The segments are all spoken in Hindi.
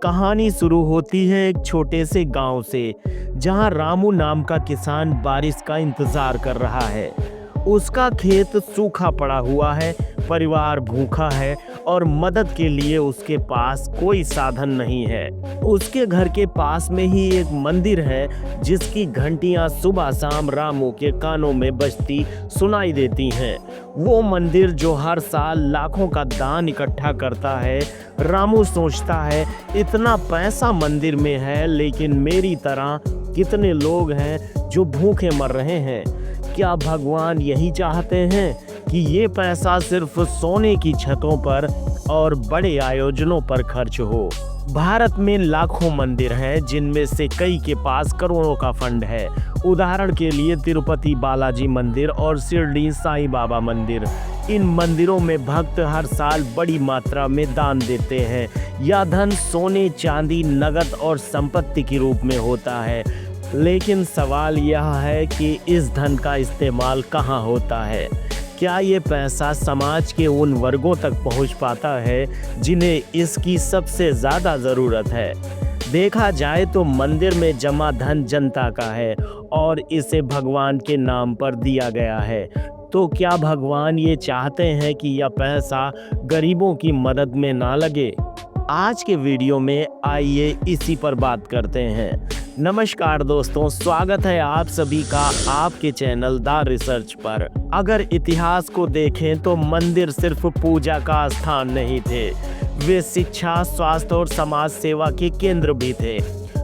कहानी शुरू होती है एक छोटे से गांव से, जहां रामू नाम का किसान बारिश का इंतजार कर रहा है। उसका खेत सूखा पड़ा हुआ है, परिवार भूखा है और मदद के लिए उसके पास कोई साधन नहीं है। उसके घर के पास में ही एक मंदिर है, जिसकी घंटियां सुबह शाम रामू के कानों में बजती सुनाई देती हैं। वो मंदिर जो हर साल लाखों का दान इकट्ठा करता है। रामू सोचता है, इतना पैसा मंदिर में है, लेकिन मेरी तरह कितने लोग हैं जो भूखे मर रहे हैं। क्या भगवान यही चाहते हैं कि ये पैसा सिर्फ सोने की छतों पर और बड़े आयोजनों पर खर्च हो? भारत में लाखों मंदिर हैं, जिनमें से कई के पास करोड़ों का फंड है। उदाहरण के लिए तिरुपति बालाजी मंदिर और शिरडी साईं बाबा मंदिर। इन मंदिरों में भक्त हर साल बड़ी मात्रा में दान देते हैं। यह धन सोने, चांदी, नकद और संपत्ति के रूप में होता है। लेकिन सवाल यह है कि इस धन का इस्तेमाल कहाँ होता है? क्या ये पैसा समाज के उन वर्गों तक पहुँच पाता है जिन्हें इसकी सबसे ज़्यादा ज़रूरत है? देखा जाए तो मंदिर में जमा धन जनता का है और इसे भगवान के नाम पर दिया गया है। तो क्या भगवान ये चाहते हैं कि यह पैसा गरीबों की मदद में ना लगे? आज के वीडियो में आइए इसी पर बात करते हैं। नमस्कार दोस्तों, स्वागत है आप सभी का आपके चैनल द रिसर्च पर। अगर इतिहास को देखें तो मंदिर सिर्फ पूजा का स्थान नहीं थे, वे शिक्षा, स्वास्थ्य और समाज सेवा के केंद्र भी थे।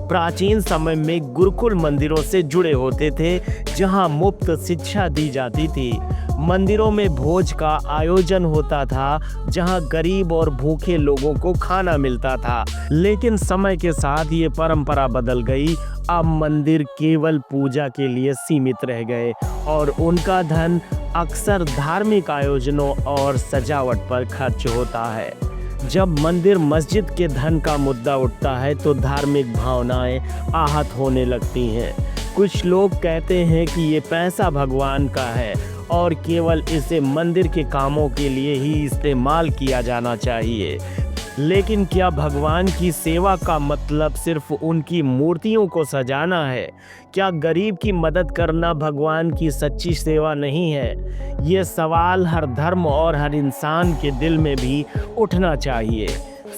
प्राचीन समय में गुरुकुल मंदिरों से जुड़े होते थे, जहां मुफ्त शिक्षा दी जाती थी। मंदिरों में भोज का आयोजन होता था, जहां गरीब और भूखे लोगों को खाना मिलता था। लेकिन समय के साथ ये परंपरा बदल गई। अब मंदिर केवल पूजा के लिए सीमित रह गए और उनका धन अक्सर धार्मिक आयोजनों और सजावट पर खर्च होता है। जब मंदिर मस्जिद के धन का मुद्दा उठता है तो धार्मिक भावनाएं आहत होने लगती हैं। कुछ लोग कहते हैं कि ये पैसा भगवान का है और केवल इसे मंदिर के कामों के लिए ही इस्तेमाल किया जाना चाहिए। लेकिन क्या भगवान की सेवा का मतलब सिर्फ उनकी मूर्तियों को सजाना है? क्या गरीब की मदद करना भगवान की सच्ची सेवा नहीं है? ये सवाल हर धर्म और हर इंसान के दिल में भी उठना चाहिए।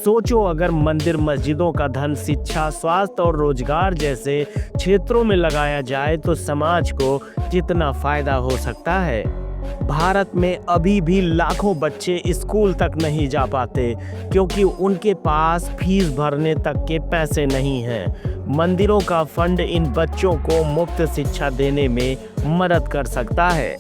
सोचो, अगर मंदिर मस्जिदों का धन शिक्षा, स्वास्थ्य और रोजगार जैसे क्षेत्रों में लगाया जाए तो समाज को कितना फायदा हो सकता है। भारत में अभी भी लाखों बच्चे स्कूल तक नहीं जा पाते क्योंकि उनके पास फीस भरने तक के पैसे नहीं हैं। मंदिरों का फंड इन बच्चों को मुफ्त शिक्षा देने में मदद कर सकता है।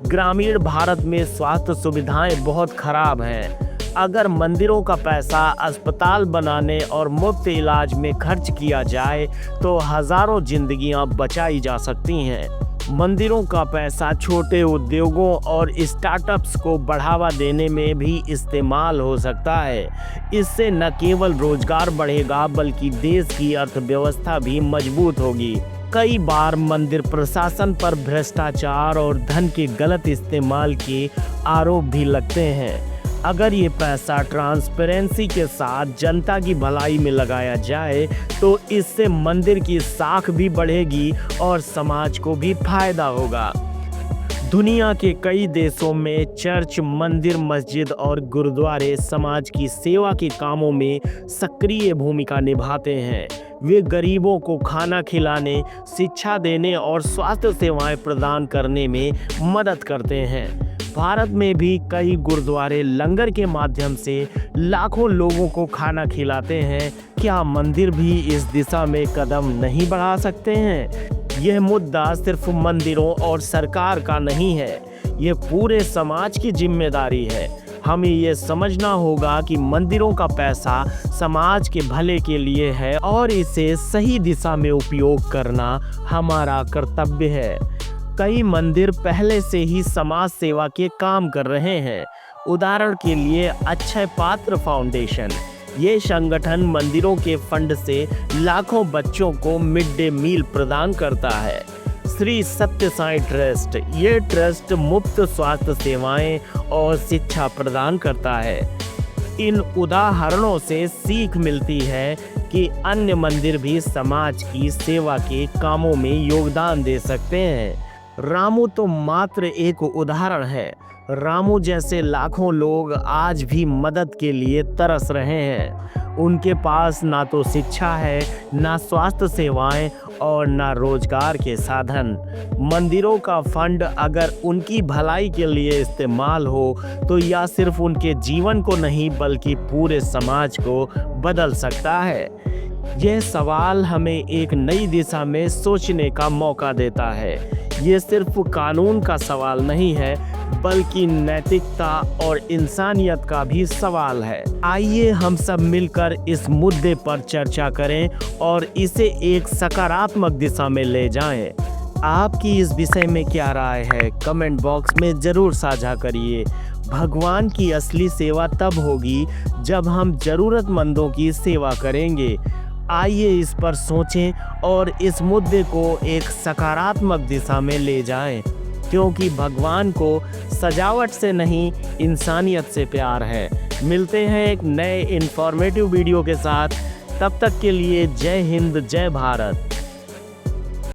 ग्रामीण भारत में स्वास्थ्य सुविधाएं बहुत खराब हैं। अगर मंदिरों का पैसा अस्पताल बनाने और मुफ्त इलाज में खर्च किया जाए तो हजारों जिंदगियां बचाई जा सकती हैं। मंदिरों का पैसा छोटे उद्योगों और स्टार्टअप्स को बढ़ावा देने में भी इस्तेमाल हो सकता है। इससे न केवल रोजगार बढ़ेगा बल्कि देश की अर्थव्यवस्था भी मजबूत होगी। कई बार मंदिर प्रशासन पर भ्रष्टाचार और धन के गलत इस्तेमाल के आरोप भी लगते हैं। अगर ये पैसा ट्रांसपेरेंसी के साथ जनता की भलाई में लगाया जाए तो इससे मंदिर की साख भी बढ़ेगी और समाज को भी फायदा होगा। दुनिया के कई देशों में चर्च, मंदिर, मस्जिद और गुरुद्वारे समाज की सेवा के कामों में सक्रिय भूमिका निभाते हैं। वे गरीबों को खाना खिलाने, शिक्षा देने और स्वास्थ्य सेवाएं प्रदान करने में मदद करते हैं। भारत में भी कई गुरुद्वारे लंगर के माध्यम से लाखों लोगों को खाना खिलाते हैं। क्या मंदिर भी इस दिशा में कदम नहीं बढ़ा सकते हैं? यह मुद्दा सिर्फ मंदिरों और सरकार का नहीं है, यह पूरे समाज की जिम्मेदारी है। हमें ये समझना होगा कि मंदिरों का पैसा समाज के भले के लिए है और इसे सही दिशा में उपयोग करना हमारा कर्तव्य है। कई मंदिर पहले से ही समाज सेवा के काम कर रहे हैं। उदाहरण के लिए अक्षय पात्र फाउंडेशन, ये संगठन मंदिरों के फंड से लाखों बच्चों को मिड डे मील प्रदान करता है। श्री सत्य साई ट्रस्ट, ये ट्रस्ट मुफ्त स्वास्थ्य सेवाएं और शिक्षा प्रदान करता है। इन उदाहरणों से सीख मिलती है कि अन्य मंदिर भी समाज की सेवा के कामों में योगदान दे सकते हैं। रामू तो मात्र एक उदाहरण है। रामू जैसे लाखों लोग आज भी मदद के लिए तरस रहे हैं। उनके पास ना तो शिक्षा है, ना स्वास्थ्य सेवाएं और ना रोजगार के साधन। मंदिरों का फंड अगर उनकी भलाई के लिए इस्तेमाल हो तो यह सिर्फ उनके जीवन को नहीं बल्कि पूरे समाज को बदल सकता है। यह सवाल हमें एक नई दिशा में सोचने का मौका देता है। ये सिर्फ कानून का सवाल नहीं है बल्कि नैतिकता और इंसानियत का भी सवाल है। आइए हम सब मिलकर इस मुद्दे पर चर्चा करें और इसे एक सकारात्मक दिशा में ले जाएं। आपकी इस विषय में क्या राय है? कमेंट बॉक्स में ज़रूर साझा करिए। भगवान की असली सेवा तब होगी जब हम ज़रूरतमंदों की सेवा करेंगे। आइए इस पर सोचें और इस मुद्दे को एक सकारात्मक दिशा में ले जाएं, क्योंकि भगवान को सजावट से नहीं इंसानियत से प्यार है। मिलते हैं एक नए इन्फॉर्मेटिव वीडियो के साथ। तब तक के लिए जय हिंद, जय भारत।